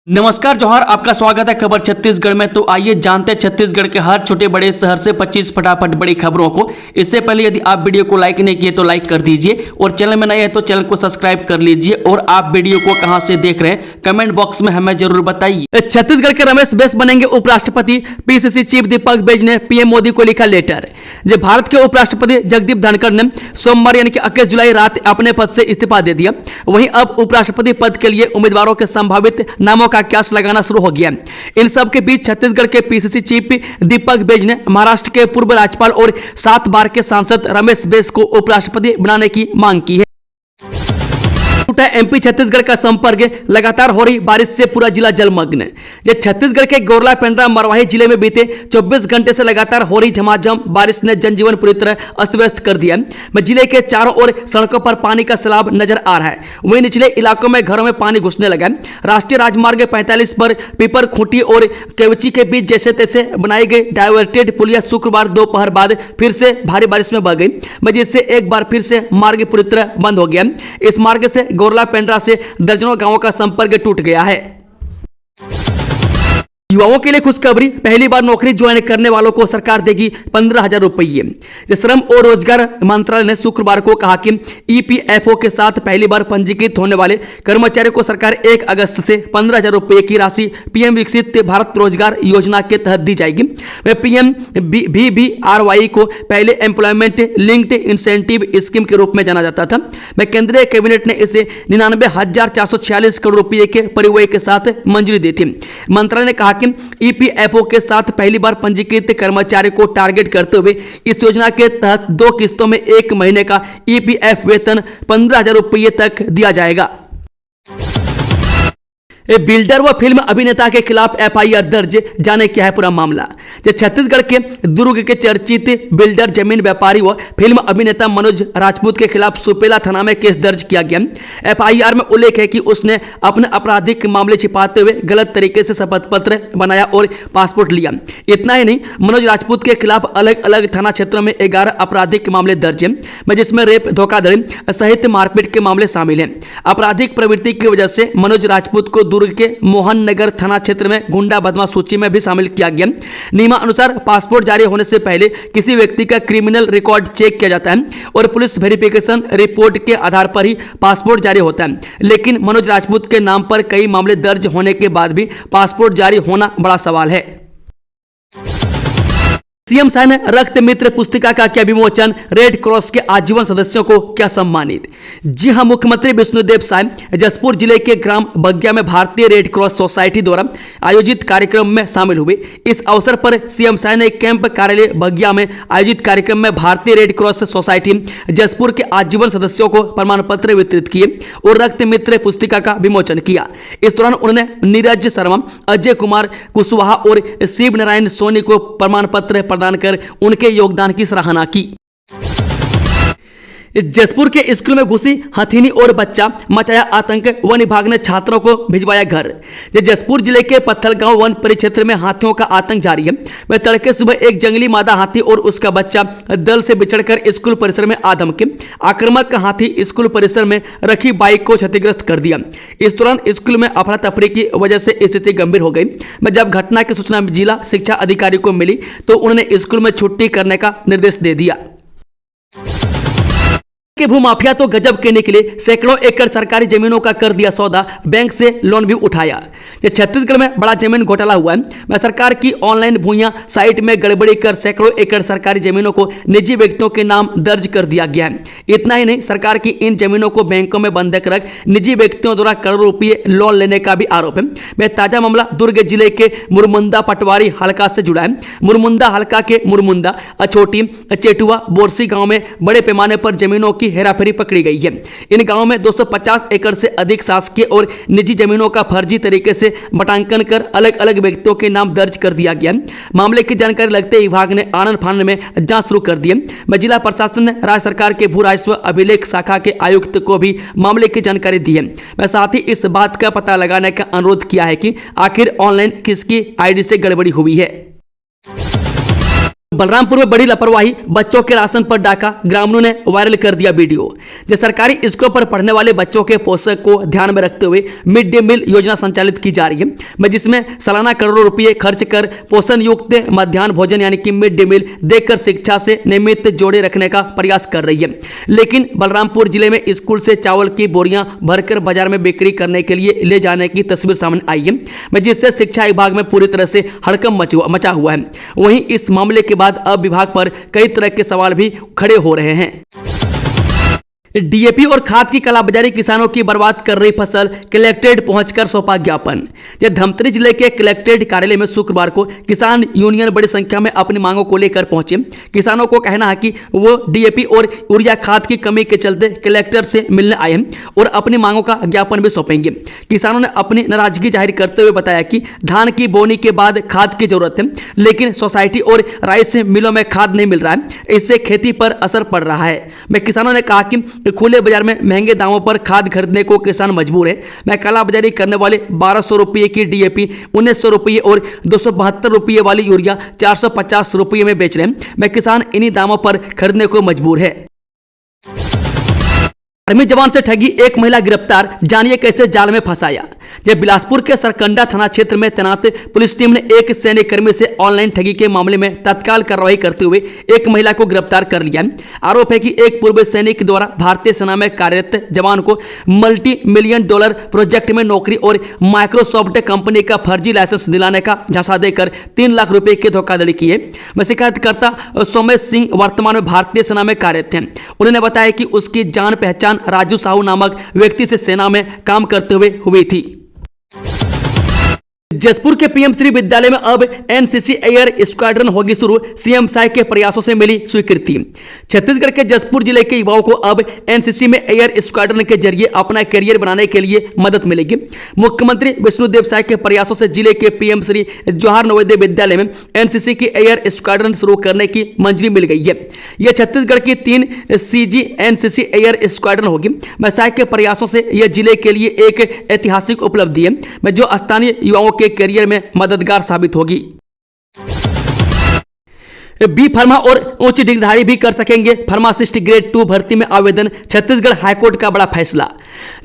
नमस्कार जोहार, आपका स्वागत है खबर छत्तीसगढ़ में। तो आइए जानते हैं छत्तीसगढ़ के हर छोटे बड़े शहर से 25 फटाफट बड़ी खबरों को। इससे पहले यदि आप वीडियो को लाइक नहीं किए तो लाइक कर दीजिए और चैनल में नए हैं तो चैनल को सब्सक्राइब कर लीजिए। और आप वीडियो को कहां से देख रहे हैं कमेंट बॉक्स में हमें जरूर बताइए। छत्तीसगढ़ के रमेश बैस बनेंगे उपराष्ट्रपति। पीसीसी चीफ दीपक बैज ने पीएम मोदी को लिखा लेटर। जब भारत के उपराष्ट्रपति जगदीप धनखड़ ने सोमवार यानी कि 21 जुलाई रात अपने पद से इस्तीफा दे दिया। वहीं अब उपराष्ट्रपति पद के लिए उम्मीदवारों के संभावित नामों का क्यास लगाना शुरू हो गया। इन सब के बीच छत्तीसगढ़ के पीसीसी चीफ दीपक बैज ने महाराष्ट्र के पूर्व राज्यपाल और 7 बार के सांसद रमेश बैस को उपराष्ट्रपति बनाने की मांग की है। टूटा एमपी छत्तीसगढ़ का संपर्क। लगातार हो रही बारिश से पूरा जिला जलमग्न। छत्तीसगढ़ के गोरला पेंड्रा मरवाही जिले में बीते 24 घंटे से लगातार हो रही झमाझम बारिश ने जनजीवन पूरी तरह अस्त व्यस्त कर दिया। जिले के चारों ओर सड़कों पर पानी का सैलाब नजर आ रहा है। वहीं निचले इलाकों में घरों में पानी घुसने लगा। राष्ट्रीय राजमार्ग 45 पर पीपर खूंटी और केवची के बीच जैसे तैसे बनाई गई डायवर्टेड पुलिया शुक्रवार दोपहर बाद फिर से भारी बारिश में बह गई, जिससे एक बार फिर से मार्ग पूरी तरह बंद हो गया। इस मार्ग से गोरला पेंड्रा से दर्जनों गांवों का संपर्क टूट गया है। युवाओं के लिए खुशखबरी। पहली बार नौकरी ज्वाइन करने वालों को सरकार देगी 15,000 रुपये। श्रम और रोजगार मंत्रालय ने शुक्रवार को कहा कि ईपीएफओ के साथ पहली बार पंजीकृत होने वाले कर्मचारियों को सरकार 1 अगस्त से 15,000 रुपये की राशि पीएम विकसित भारत रोजगार योजना के तहत दी जाएगी। वह पीएम VBRY को पहले एम्प्लॉयमेंट लिंक्ड इंसेंटिव स्कीम के रूप में जाना जाता था। केंद्रीय कैबिनेट ने इसे 99,446 करोड़ रुपये के परिव्यय के साथ मंजूरी दी थी। मंत्रालय ने कहा कि ईपीएफओ के साथ पहली बार पंजीकृत कर्मचारी को टारगेट करते हुए इस योजना के तहत 2 किस्तों में 1 महीने का ईपीएफ वेतन 15,000 रुपये तक दिया जाएगा। बिल्डर व फिल्म अभिनेता के खिलाफ एफआईआर दर्ज। जाने क्या है पूरा मामला। छत्तीसगढ़ के दुर्ग के चर्चित बिल्डर, जमीन व्यापारी व फिल्म अभिनेता मनोज राजपूत के खिलाफ सुपेला थाना में केस दर्ज किया गया। एफआईआर में उल्लेख है कि उसने अपने आपराधिक मामले छिपाते हुए गलत तरीके से शपथ पत्र बनाया और पासपोर्ट लिया। इतना ही नहीं, मनोज राजपूत के खिलाफ अलग अलग थाना क्षेत्रों में 11 आपराधिक मामले दर्ज हैं, जिसमें रेप, धोखाधड़ी सहित मारपीट के मामले शामिल हैं। आपराधिक प्रवृत्ति की वजह से मनोज राजपूत को दुर्ग के मोहन नगर थाना क्षेत्र में गुंडा बदमाश सूची में भी शामिल किया गया। नियमानुसार पासपोर्ट जारी होने से पहले किसी व्यक्ति का क्रिमिनल रिकॉर्ड चेक किया जाता है और पुलिस वेरिफिकेशन रिपोर्ट के आधार पर ही पासपोर्ट जारी होता है। लेकिन मनोज राजपूत के नाम पर कई मामले दर्ज होने के बाद भी पासपोर्ट जारी होना बड़ा सवाल है। सीएम शाह ने रक्त मित्र पुस्तिका का किया विमोचन। रेड क्रॉस के आजीवन सदस्यों को क्या सम्मानित। जी हां, मुख्यमंत्री विष्णुदेव साय जसपुर जिले के ग्राम बग्या में भारतीय रेड क्रॉस सोसाइटी द्वारा आयोजित कार्यक्रम में शामिल हुए। इस अवसर पर सीएम शाह ने कैंप कार्यालय बग्या में आयोजित कार्यक्रम में भारतीय रेड क्रॉस सोसाइटी जसपुर के आजीवन सदस्यों को प्रमाण पत्र वितरित किए और रक्त मित्र पुस्तिका का विमोचन किया। इस दौरान उन्होंने नीरज शर्मा, अजय कुमार कुशवाहा और शिव नारायण सोनी को प्रमाण पत्र प्रदान कर उनके योगदान की सराहना की। जसपुर के स्कूल में घुसी हथिनी और बच्चा, मचाया आतंक। वन विभाग ने छात्रों को भिजवाया घर। जसपुर जिले के पत्थलगांव वन परिक्षेत्र में हाथियों का आतंक जारी है। वह तड़के सुबह एक जंगली मादा हाथी और उसका बच्चा दल से बिछड़कर स्कूल परिसर में आ धमके। आक्रामक हाथी स्कूल परिसर में रखी बाइक को क्षतिग्रस्त कर दिया। इस दौरान स्कूल में अफरा तफरी की वजह से स्थिति गंभीर हो गई। जब घटना की सूचना जिला शिक्षा अधिकारी को मिली तो उन्होंने स्कूल में छुट्टी करने का निर्देश दे दिया। के भूमाफिया तो गजब के निकले। सैकड़ों एकड़ सरकारी जमीनों का कर दिया सौदा, बैंक से लोन भी उठाया। छत्तीसगढ़ में बड़ा जमीन घोटाला हुआ है। सरकार की ऑनलाइन भूया साइट में गड़बड़ी कर सैकड़ों एकड़ सरकारी जमीनों को निजी व्यक्तियों के नाम दर्ज कर दिया गया है। इतना ही नहीं, सरकार की इन जमीनों को बैंकों में बंधक रख निजी व्यक्तियों द्वारा करोड़ों रुपये लोन लेने का भी आरोप है। ताजा मामला दुर्ग जिले के मुरमुंदा पटवारी हल्का से जुड़ा है। मुरमुंदा हल्का के मुरमुंदा, अछोटी, चेटुआ, बोरसी गांव में बड़े पैमाने पर जमीनों की हेराफेरी पकड़ी गई है। इन गांवों में 250 एकड़ से अधिक शासकीय और निजी जमीनों का फर्जी तरीके से बटांकन कर अलग अलग व्यक्तियों के नाम दर्ज कर दिया गया। मामले की जानकारी लगते ही विभाग ने आनंद फानंद में जांच शुरू कर दी है। जिला प्रशासन ने राज्य सरकार के भू राजस्व अभिलेख शाखा के आयुक्त को भी मामले की जानकारी दी है। साथ ही इस बात का पता लगाने का अनुरोध किया है कि आखिर ऑनलाइन किसकी आईडी से गड़बड़ी हुई है। बलरामपुर में बड़ी लापरवाही, बच्चों के राशन पर डाका, ग्रामीणों ने वायरल कर दिया वीडियो। जो सरकारी स्कूलों पर पढ़ने वाले बच्चों के पोषक को ध्यान में रखते हुए मिड डे मील योजना संचालित की जा रही है, जिसमें सालाना करोड़ों रुपए खर्च कर पोषण युक्त मध्याह्न भोजन यानी कि मिड डे मील देकर शिक्षा से नियमित जोड़े रखने का प्रयास कर रही है। लेकिन बलरामपुर जिले में स्कूल से चावल की बोरियां भरकर बाजार में बिक्री करने के लिए ले जाने की तस्वीर सामने आई है, जिससे शिक्षा विभाग में पूरी तरह से हड़कंप मचा हुआ है। वहीं इस मामले के बाद अब विभाग पर कई तरह के सवाल भी खड़े हो रहे हैं। डीएपी और खाद की कालाबाजारी किसानों की बर्बाद कर रही फसल, कलेक्ट्रेट पहुंचकर सौंपा ज्ञापन। धमतरी जिले के कलेक्ट्रेट कार्यालय में शुक्रवार को किसान यूनियन बड़ी संख्या में अपनी मांगों को लेकर पहुंचे। किसानों को कहना है कि वो डीएपी और यूरिया खाद की कमी के चलते कलेक्टर से मिलने आए हैं और अपनी मांगों का ज्ञापन भी सौंपेंगे। किसानों ने अपनी नाराजगी जाहिर करते हुए बताया कि धान की बोनी के बाद खाद की जरूरत है, लेकिन सोसाइटी और राइस मिलों में खाद नहीं मिल रहा है, इससे खेती पर असर पड़ रहा है। मैं किसानों ने कहा कि खुले बाजार में महंगे दामों पर खाद खरीदने को किसान मजबूर है। मैं कालाबाजारी करने वाले 1200 रुपये की डीएपी 1900 रुपये और 272 रुपये वाली यूरिया 450 रुपये में बेच रहे हैं। मैं किसान इन्हीं दामों पर खरीदने को मजबूर है। आर्मी जवान से ठगी, एक महिला गिरफ्तार, जानिए कैसे जाल में फंसाया। जब बिलासपुर के सरकंडा थाना क्षेत्र में तैनात पुलिस टीम ने एक सैनिक कर्मी से ऑनलाइन ठगी के मामले में तत्काल कार्रवाई करते हुए एक महिला को गिरफ्तार कर लिया। आरोप है कि एक पूर्व सैनिक द्वारा भारतीय सेना में कार्यरत जवान को मल्टी $1 मिलियन प्रोजेक्ट में नौकरी और माइक्रोसॉफ्ट कंपनी का फर्जी लाइसेंस दिलाने का झांसा देकर 3 लाख रुपए की धोखाधड़ी की है। शिकायतकर्ता सोमेश सिंह वर्तमान में भारतीय सेना में कार्यरत हैं। उन्होंने बताया कि उसकी जान पहचान राजू साहू नामक व्यक्ति से सेना में काम करते हुए हुई थी। जसपुर के पीएमश्री विद्यालय में अब एनसीसी एयर स्क्वाड्रन होगी शुरू, सीएम साय के प्रयासों से मिली स्वीकृति। छत्तीसगढ़ के जसपुर जिले के युवाओं को अब एनसीसी में एयर स्क्वाड्रन के जरिए अपना करियर बनाने के लिए मदद मिलेगी। मुख्यमंत्री विष्णुदेव साय के प्रयासों से जिले के पीएमश्री जवाहर नवोदय विद्यालय में एनसीसी की एयर स्क्वाड्रन शुरू करने की मंजूरी मिल गई है। यह छत्तीसगढ़ की 3 सीजी एनसीसी एयर स्क्वाड्रन होगी। साय के प्रयासों से यह जिले के लिए एक ऐतिहासिक उपलब्धि है, जो स्थानीय युवाओं के करियर में मददगार साबित होगी। बी फार्मा और उच्च डिग्रीधारी भी कर सकेंगे फार्मासिस्ट ग्रेड 2 भर्ती में आवेदन, छत्तीसगढ़ हाईकोर्ट का बड़ा फैसला।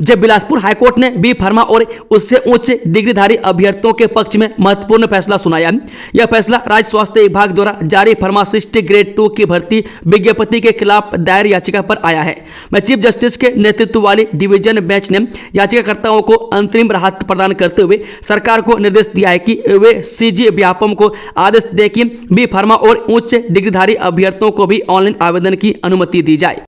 जब बिलासपुर हाईकोर्ट ने बी फार्मा और उससे उच्च डिग्रीधारी अभ्यर्थियों के पक्ष में महत्वपूर्ण फैसला सुनाया। यह फैसला राज्य स्वास्थ्य विभाग द्वारा जारी फार्मासिस्ट ग्रेड 2 की भर्ती विज्ञप्ति के खिलाफ दायर याचिका पर आया है। चीफ जस्टिस के नेतृत्व वाली डिवीजन बेंच ने याचिकाकर्ताओं को अंतरिम राहत प्रदान करते हुए सरकार को निर्देश दिया है कि वे सीजी व्यापम को आदेश दें कि बी फार्मा और उच्च डिग्रीधारी अभ्यर्थियों को भी ऑनलाइन आवेदन की अनुमति दी जाए।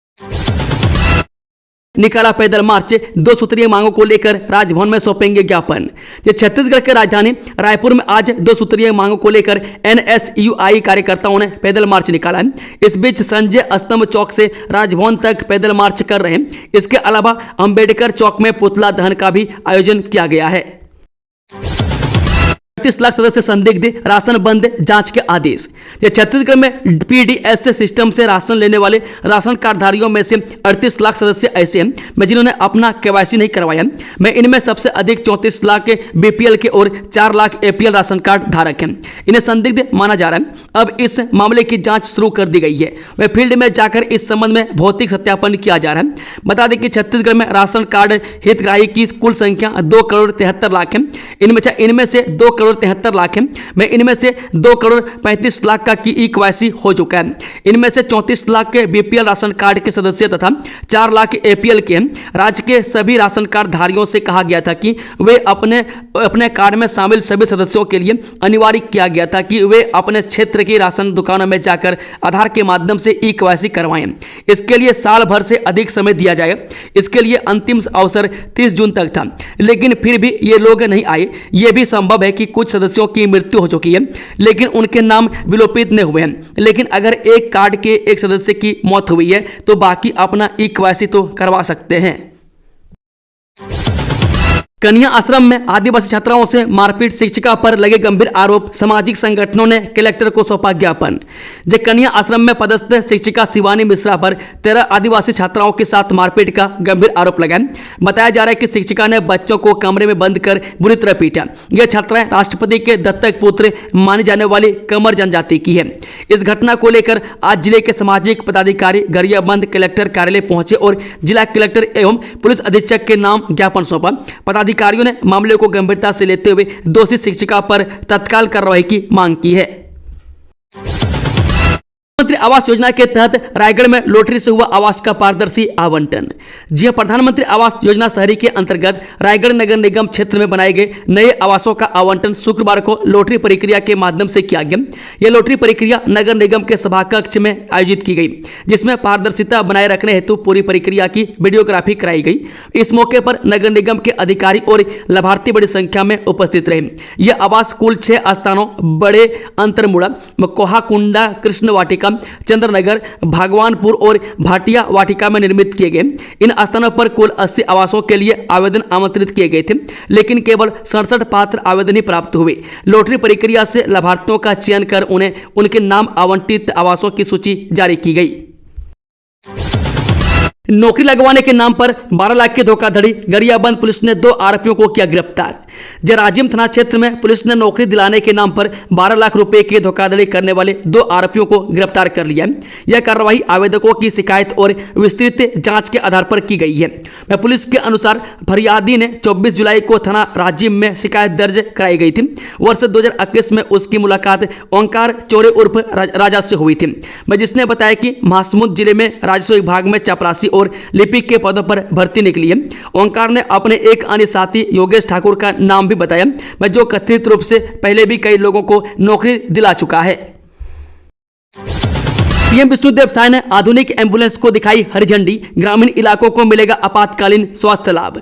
निकाला पैदल मार्च, 2 सूत्रीय मांगों को लेकर राजभवन में सौंपेंगे ज्ञापन। छत्तीसगढ़ के राजधानी रायपुर में आज 2 सूत्रीय मांगों को लेकर एनएसयूआई कार्यकर्ताओं ने पैदल मार्च निकाला है। इस बीच संजय स्तंभ चौक से राजभवन तक पैदल मार्च कर रहे हैं। इसके अलावा अंबेडकर चौक में पुतला दहन का भी आयोजन किया गया है। 38 लाख सदस्य संदिग्ध, राशन बंद, जांच के आदेश। छत्तीसगढ़ में पीडीएस सिस्टम से राशन लेने वाले राशन कार्डधारियों में से 38 लाख सदस्य ऐसे हैं जिन्होंने अपना केवाईसी नहीं करवाया। इनमें सबसे अधिक 34 लाख बीपीएल के और 4 लाख एपीएल राशन कार्ड धारक हैं। इन्हें संदिग्ध माना जा रहा है। अब इस मामले की जांच शुरू कर दी गई है। फील्ड में जाकर इस संबंध में भौतिक सत्यापन किया जा रहा है। बता दें कि छत्तीसगढ़ में राशन कार्ड हितग्राही की कुल संख्या 2,73 लाख है। इनमें से 2,73 लाख है। इनमें से 2,35 लाख का की ई-केवाईसी हो चुका है। इनमें से 34 लाख के बीपीएल राशन कार्ड के सदस्य तथा 4 लाख एपीएल के हैं। राज्य के सभी राशन कार्ड धारियों से कहा गया था कि वे अपने कार्ड में शामिल सभी सदस्यों के लिए अनिवार्य किया गया था कि वे अपने क्षेत्र की राशन दुकानों में जाकर आधार के माध्यम से ई-केवाईसी करवाएं। इसके लिए साल भर से अधिक समय दिया जाएगा। इसके लिए अंतिम अवसर 30 जून तक था, लेकिन फिर भी ये लोग नहीं आए। ये भी संभव है कि कुछ सदस्यों की मृत्यु हो चुकी है, लेकिन उनके नाम विलोपित नहीं हुए हैं। लेकिन अगर एक कार्ड के एक सदस्य की मौत हुई है तो बाकी अपना ई-केवाईसी तो करवा सकते हैं। कन्या आश्रम में आदिवासी छात्राओं से मारपीट, शिक्षिका पर लगे गंभीर आरोप, सामाजिक संगठनों ने कलेक्टर को सौंपा ज्ञापन। कन्या आश्रम में पदस्थ शिक्षिका शिवानी मिश्रा पर 13 आदिवासी छात्राओं के साथ मारपीट का गंभीर आरोप लगा। बताया जा रहा है कि शिक्षिका ने बच्चों को कमरे में बंद कर बुरी तरह पीटा। यह छात्राएं राष्ट्रपति के दत्तक पुत्र मानी जाने वाली कमर जनजाति की है। इस घटना को लेकर आज जिले के सामाजिक पदाधिकारी गरियाबंद कलेक्टर कार्यालय पहुंचे और जिला कलेक्टर एवं पुलिस अधीक्षक के नाम ज्ञापन सौंपा। पदाधिकारियों ने मामले को गंभीरता से लेते हुए दोषी शिक्षिका पर तत्काल कार्रवाई की मांग की है। प्रधानमंत्री आवास योजना के तहत रायगढ़ में लॉटरी से हुआ आवास का पारदर्शी आवंटन। जी प्रधानमंत्री आवास योजना शहरी के अंतर्गत रायगढ़ नगर निगम क्षेत्र में बनाए गए नए आवासों का आवंटन शुक्रवार को लॉटरी प्रक्रिया के माध्यम से किया गया। यह लॉटरी प्रक्रिया नगर निगम के सभा कक्ष में आयोजित की गई, जिसमें पारदर्शिता बनाए रखने हेतु पूरी प्रक्रिया की वीडियोग्राफी कराई गई। इस मौके पर नगर निगम के अधिकारी और लाभार्थी बड़ी संख्या में उपस्थित रहे। यह आवास कुल 6 स्थानों बड़े अंतरमुड़ा, कोहाकुंडा, कृष्ण वाटिका, चंद्रनगर, भगवानपुर और भाटिया वाटिका में निर्मित किए गए। इन स्थानों पर कुल 80 आवासों के लिए आवेदन आमंत्रित किए गए थे, लेकिन केवल 67 पात्र आवेदन ही प्राप्त हुए। लॉटरी प्रक्रिया से लाभार्थियों का चयन कर उन्हें उनके नाम आवंटित आवासों की सूची जारी की गई। नौकरी लगवाने के नाम पर 12 लाख की धोखाधड़ी, गरियाबंद पुलिस ने 2 आरोपियों को किया गिरफ्तार। जराजिम थाना क्षेत्र में पुलिस ने नौकरी दिलाने के नाम पर 12 लाख रुपए की धोखाधड़ी करने वाले 2 आरोपियों को गिरफ्तार कर लिया है। यह कार्रवाई आवेदकों की शिकायत और विस्तृत जांच के आधार पर की गई है। पुलिस के अनुसार फरियादी ने 24 जुलाई को थाना राजिम में शिकायत दर्ज कराई गई थी। वर्ष 2021 में उसकी मुलाकात ओंकार चोरे उर्फ राजा से हुई थी, जिसने बताया कि महासमुंद जिले में राजस्व विभाग में चपरासी और लिपिक के पदों पर भर्ती निकली है। ओंकार ने अपने एक अन्य साथी योगेश ठाकुर का नाम भी बताया, जो कथित रूप से पहले भी कई लोगों को नौकरी दिला चुका है। पीएम विष्णुदेव साय ने आधुनिक एम्बुलेंस को दिखाई हरी झंडी, ग्रामीण इलाकों को मिलेगा आपातकालीन स्वास्थ्य लाभ।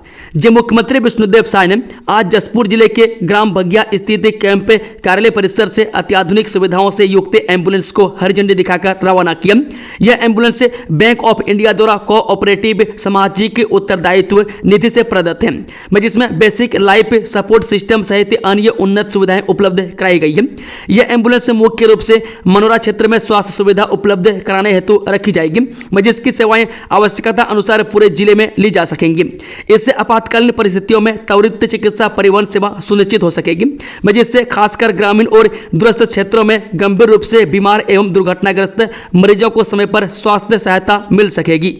मुख्यमंत्री विष्णुदेव साय ने आज जसपुर जिले के ग्राम बगिया स्थित कैंप कार्यालय परिसर से अत्याधुनिक सुविधाओं से युक्त एम्बुलेंस को हरी झंडी दिखाकर रवाना किया। यह एम्बुलेंस बैंक ऑफ इंडिया द्वारा कोऑपरेटिव सामाजिक उत्तरदायित्व निधि से प्रदत्त है, जिसमें बेसिक लाइफ सपोर्ट सिस्टम सहित अन्य उन्नत सुविधाएं उपलब्ध कराई गई है। यह एम्बुलेंस मुख्य रूप से मनोरा क्षेत्र में स्वास्थ्य सुविधा उपलब्ध कराने हेतु रखी जाएगी, जिसकी सेवाएं आवश्यकता अनुसार पूरे जिले में ली जा सकेंगी। इससे आपातकालीन परिस्थितियों में त्वरित चिकित्सा परिवहन सेवा सुनिश्चित हो सकेगी, जिससे खासकर ग्रामीण और दूरस्थ क्षेत्रों में गंभीर रूप से बीमार एवं दुर्घटनाग्रस्त मरीजों को समय पर स्वास्थ्य सहायता मिल सकेगी।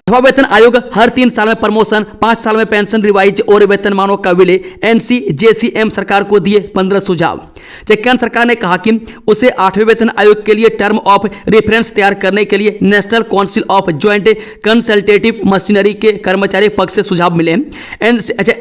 सेवा वेतन आयोग हर 3 साल में प्रमोशन, 5 साल में पेंशन रिवाइज और वेतनमानों का विलय। NCJCM सरकार को दिए 15 सुझाव। केंद्र सरकार ने कहा कि उसे 8वें वेतन आयोग के लिए टर्म ऑफ रेफरेंस तैयार करने के लिए national council of joint consultative machinery के कर्मचारी पक्ष से सुझाव मिले।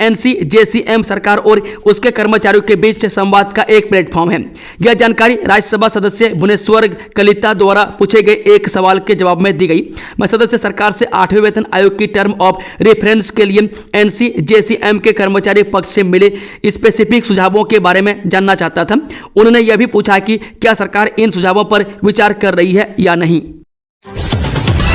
NCJCM सरकार और उसके कर्मचारियों के बीच संवाद का एक प्लेटफॉर्म है। यह जानकारी राज्यसभा सदस्य भुवनेश्वर कलिता द्वारा पूछे गए एक सवाल के जवाब में दी गई। सदस्य सरकार से 8वें वेतन आयोग की टर्म ऑफ रेफरेंस के लिए NCJCM के कर्मचारी पक्ष से मिले स्पेसिफिक सुझावों के बारे में जानना चाहता था। उन्होंने यह भी पूछा कि क्या सरकार इन सुझावों पर विचार कर रही है या नहीं।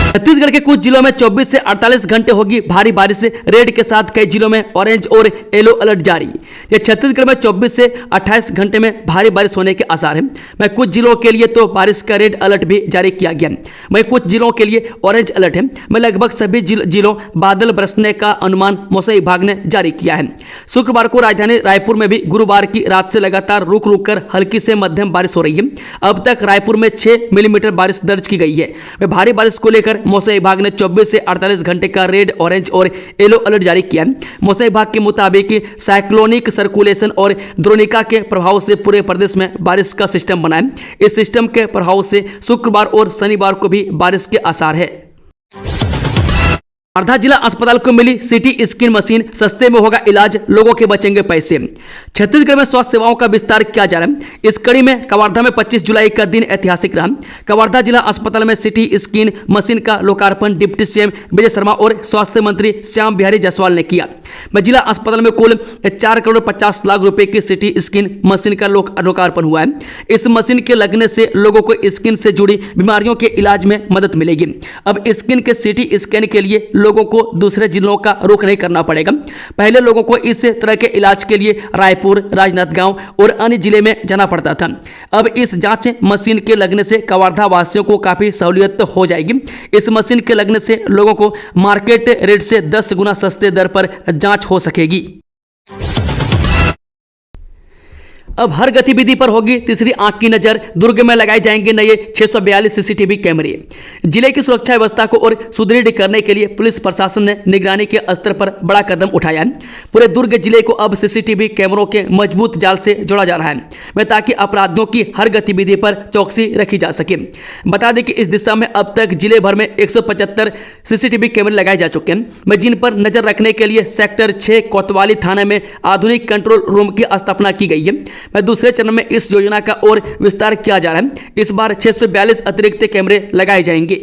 छत्तीसगढ़ के कुछ जिलों में 24 से 48 घंटे होगी भारी बारिश, रेड के साथ कई जिलों में ऑरेंज और येलो अलर्ट जारी। छत्तीसगढ़ में 24 से 28 घंटे में भारी बारिश होने के आसार हैं। कुछ जिलों के लिए तो बारिश का रेड अलर्ट भी जारी किया गया है, वहीं कुछ जिलों के लिए ऑरेंज अलर्ट है। लगभग सभी जिलों बादल बरसने का अनुमान मौसम विभाग ने जारी किया है। शुक्रवार को राजधानी रायपुर में भी गुरुवार की रात से लगातार रुक रुक कर हल्की से मध्यम बारिश हो रही है। अब तक रायपुर में 6 मिलीमीटर बारिश दर्ज की गई है। भारी बारिश को लेकर मौसम विभाग ने 24 से 48 घंटे का रेड, ऑरेंज और येलो अलर्ट जारी किया है। मौसम विभाग के मुताबिक साइक्लोनिक सर्कुलेशन और द्रोणिका के प्रभाव से पूरे प्रदेश में बारिश का सिस्टम बना है। इस सिस्टम के प्रभाव से शुक्रवार और शनिवार को भी बारिश के आसार है। वर्धा जिला अस्पताल को मिली सीटी स्कैन मशीन, सस्ते में होगा इलाज, लोगों के बचेंगे पैसे। छत्तीसगढ़ में स्वास्थ्य सेवाओं का विस्तार किया जा रहा है। इस कड़ी में कवर्धा में 25 जुलाई का दिन ऐतिहासिक रहा। कवर्धा जिला अस्पताल में सीटी स्कैन मशीन का लोकार्पण डिप्टी सीएम विजय शर्मा और स्वास्थ्य मंत्री श्याम बिहारी जायसवाल ने किया। जिला अस्पताल में कुल 4 करोड़ 50 लाख रुपए की सीटी स्कैन मशीन का लोकार्पण हुआ है। इस मशीन के लगने से लोगों को स्किन से जुड़ी बीमारियों के इलाज में मदद मिलेगी। अब स्किन के सीटी स्कैन के लिए लोगों को दूसरे जिलों का रुख नहीं करना पड़ेगा। पहले लोगों को इस तरह के इलाज के लिए रायपुर, राजनांदगांव और अन्य जिले में जाना पड़ता था। अब इस जांच मशीन के लगने से कवर्धा वासियों को काफी सहूलियत हो जाएगी। इस मशीन के लगने से लोगों को मार्केट रेट से 10 गुना सस्ते दर पर जांच हो सकेगी। अब हर गतिविधि पर होगी तीसरी आंख की नजर। दुर्ग में लगाए जाएंगे नए 642 सीसीटीवी कैमरे। जिले की सुरक्षा व्यवस्था को और सुदृढ़ करने के लिए पुलिस प्रशासन ने निगरानी के स्तर पर बड़ा कदम उठाया है। पूरे दुर्ग जिले को अब सीसीटीवी कैमरों के मजबूत जाल से जोड़ा जा रहा है, ताकि अपराधियों की हर गतिविधि पर चौकसी रखी जा सके। बता दें कि इस दिशा में अब तक जिले भर में 175 सीसीटीवी कैमरे लगाए जा चुके हैं, जिन पर नजर रखने के लिए सेक्टर 6 कोतवाली थाने में आधुनिक कंट्रोल रूम की स्थापना की गई है। दूसरे चरण में इस योजना का और विस्तार किया जा रहा है। इस बार 642 अतिरिक्त कैमरे लगाए जाएंगे।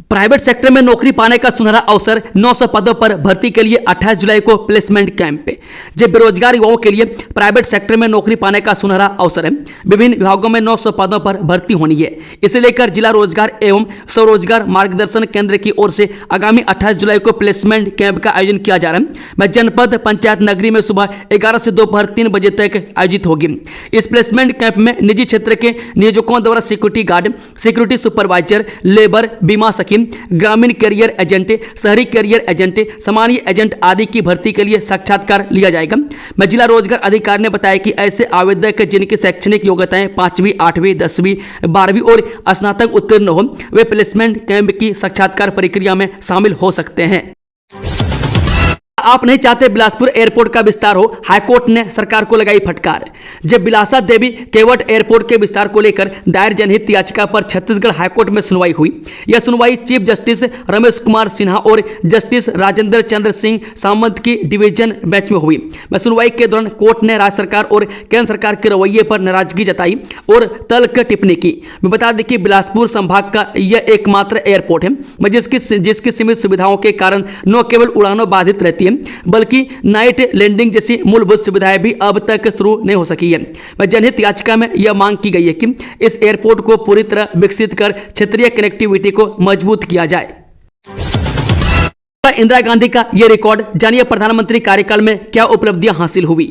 प्राइवेट सेक्टर में नौकरी पाने का सुनहरा अवसर। 900 पदों पर भर्ती के लिए 28 जुलाई को प्लेसमेंट कैंप। जब बेरोजगार युवाओं के लिए प्राइवेट सेक्टर में नौकरी पाने का सुनहरा अवसर है। विभिन्न विभागों में 900 पदों पर भर्ती होनी है। इसे लेकर जिला रोजगार एवं स्वरोजगार मार्गदर्शन केंद्र की ओर से आगामी 28 जुलाई को प्लेसमेंट कैंप का आयोजन किया जा रहा है। जनपद पंचायत नगरी में सुबह 11 से दोपहर 3 बजे तक आयोजित होगी। इस प्लेसमेंट कैंप में निजी क्षेत्र के नियोजकों द्वारा security guard, security supervisor, labour, बीमा सखी, ग्रामीण कैरियर एजेंट, शहरी कैरियर एजेंट, सामान्य एजेंट आदि की भर्ती के लिए साक्षात्कार लिया जाएगा। जिला रोजगार अधिकारी ने बताया कि ऐसे आवेदक जिनकी शैक्षणिक योग्यताएं 5वीं, 8वीं, 10वीं, 12वीं और स्नातक उत्तीर्ण हो, वे प्लेसमेंट कैंप की साक्षात्कार प्रक्रिया में शामिल हो सकते हैं। आप नहीं चाहते बिलासपुर एयरपोर्ट का विस्तार हो, हाईकोर्ट ने सरकार को लगाई फटकार। जब बिलासा देवी केवट एयरपोर्ट के विस्तार को लेकर दायर जनहित याचिका पर छत्तीसगढ़ हाईकोर्ट में सुनवाई हुई। यह सुनवाई चीफ जस्टिस रमेश कुमार सिन्हा और जस्टिस राजेंद्र चंद्र सिंह सामंत की डिवीजन बेंच में हुई। सुनवाई के दौरान कोर्ट ने राज्य सरकार और केंद्र सरकार के रवैये पर नाराजगी जताई और तल्ख टिप्पणी की। मैं बता दें कि बिलासपुर संभाग का यह एकमात्र एयरपोर्ट है जिसकी सीमित सुविधाओं के कारण न केवल उड़ानों बाधित रहती है, बल्कि नाइट लैंडिंग जैसी मूलभूत सुविधाएं भी अब तक शुरू नहीं हो सकी है। जनहित याचिका में यह मांग की गई है कि इस एयरपोर्ट को पूरी तरह विकसित कर क्षेत्रीय कनेक्टिविटी को मजबूत किया जाए। इंदिरा गांधी का यह रिकॉर्ड। जानिए प्रधानमंत्री कार्यकाल में क्या उपलब्धियां हासिल हुई।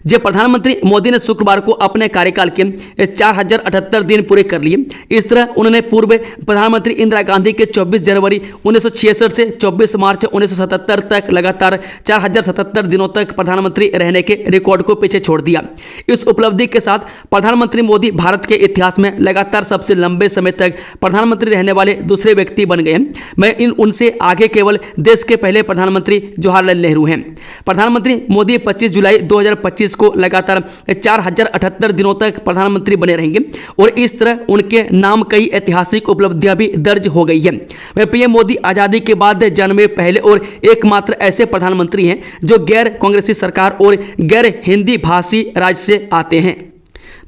जब प्रधानमंत्री मोदी ने शुक्रवार को अपने कार्यकाल के 4078 दिन पूरे कर लिए। इस तरह उन्होंने पूर्व प्रधानमंत्री इंदिरा गांधी के 24 जनवरी 1966 से 24 मार्च 1977 तक लगातार 4077 दिनों तक प्रधानमंत्री रहने के रिकॉर्ड को पीछे छोड़ दिया। इस उपलब्धि के साथ प्रधानमंत्री मोदी भारत के इतिहास में लगातार सबसे लंबे समय तक प्रधानमंत्री रहने वाले दूसरे व्यक्ति बन गए। मैं उनसे आगे केवल देश के पहले प्रधानमंत्री जवाहरलाल नेहरू हैं। प्रधानमंत्री मोदी 25 जुलाई 2025 को लगातार 4078 दिनों तक प्रधानमंत्री बने रहेंगे और इस तरह उनके नाम कई ऐतिहासिक उपलब्धियां भी दर्ज हो गई है। पीएम मोदी आजादी के बाद जन्मे पहले और एकमात्र ऐसे प्रधानमंत्री हैं जो गैर कांग्रेसी सरकार और गैर हिंदी भाषी राज्य से आते हैं।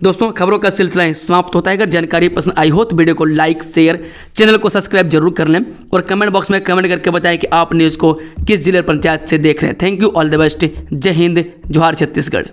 दोस्तों, खबरों का सिलसिला समाप्त होता है। अगर जानकारी पसंद आई हो तो वीडियो को लाइक, शेयर, चैनल को सब्सक्राइब जरूर कर लें और कमेंट बॉक्स में कमेंट करके बताएं कि आप न्यूज़ को किस जिले पंचायत से देख रहे हैं। Thank you, all the best, जय हिंद, जोहार छत्तीसगढ़।